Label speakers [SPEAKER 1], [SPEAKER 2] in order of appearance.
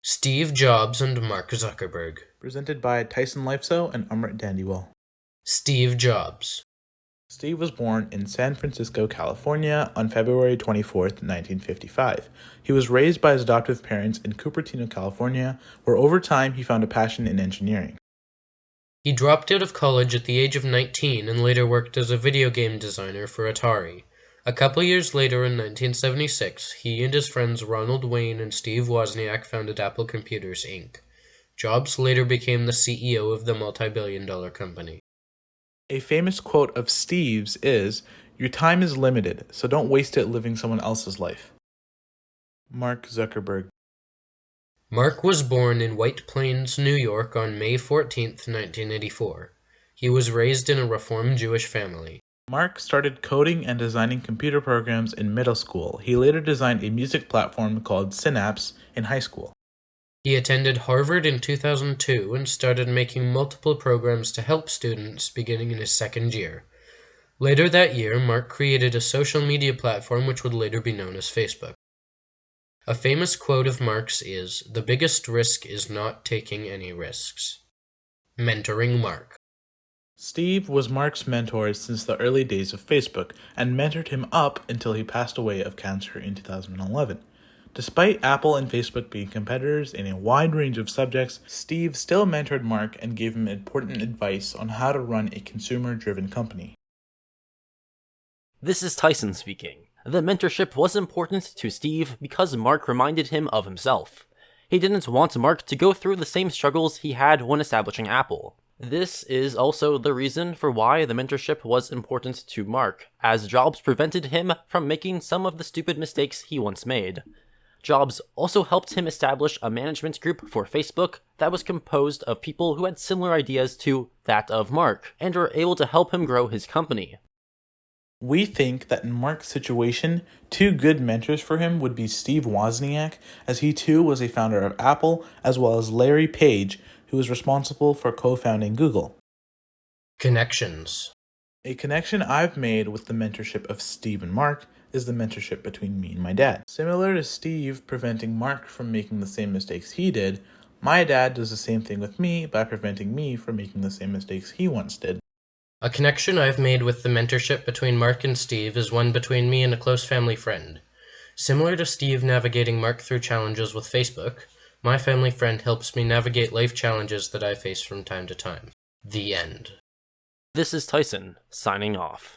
[SPEAKER 1] Steve Jobs and Mark Zuckerberg.
[SPEAKER 2] Presented by Tyson, Leifso and Amrit Dandiwal.
[SPEAKER 1] Steve Jobs.
[SPEAKER 2] Steve was born in San Francisco, California on February 24th, 1955. He was raised by his adoptive parents in Cupertino, California, where over time he found a passion in engineering.
[SPEAKER 1] He dropped out of college at the age of 19 and later worked as a video game designer for Atari. A couple years later, in 1976, he and his friends Ronald Wayne and Steve Wozniak founded Apple Computers, Inc. Jobs later became the CEO of the multi-billion-dollar company.
[SPEAKER 2] A famous quote of Steve's is, "Your time is limited, so don't waste it living someone else's life." Mark Zuckerberg.
[SPEAKER 1] Mark was born in White Plains, New York on May 14, 1984. He was raised in a Reform Jewish family.
[SPEAKER 2] Mark started coding and designing computer programs in middle school. He later designed a music platform called Synapse in high school.
[SPEAKER 1] He attended Harvard in 2002 and started making multiple programs to help students beginning in his second year. Later that year, Mark created a social media platform which would later be known as Facebook. A famous quote of Mark's is, "The biggest risk is not taking any risks." Mentoring Mark.
[SPEAKER 2] Steve was Mark's mentor since the early days of Facebook and mentored him up until he passed away of cancer in 2011. Despite Apple and Facebook being competitors in a wide range of subjects, Steve still mentored Mark and gave him important advice on how to run a consumer-driven company.
[SPEAKER 3] This is Tyson speaking. The mentorship was important to Steve because Mark reminded him of himself. He didn't want Mark to go through the same struggles he had when establishing Apple. This is also the reason for why the mentorship was important to Mark, as Jobs prevented him from making some of the stupid mistakes he once made. Jobs also helped him establish a management group for Facebook that was composed of people who had similar ideas to that of Mark, and were able to help him grow his company.
[SPEAKER 2] We think that in Mark's situation, two good mentors for him would be Steve Wozniak, as he too was a founder of Apple, as well as Larry Page, who was responsible for co-founding Google.
[SPEAKER 1] Connections.
[SPEAKER 2] A connection I've made with the mentorship of Steve and Mark is the mentorship between me and my dad. Similar to Steve preventing Mark from making the same mistakes he did, my dad does the same thing with me by preventing me from making the same mistakes he once did.
[SPEAKER 1] A connection I've made with the mentorship between Mark and Steve is one between me and a close family friend. Similar to Steve navigating Mark through challenges with Facebook, my family friend helps me navigate life challenges that I face from time to time. The end.
[SPEAKER 3] This is Tyson, signing off.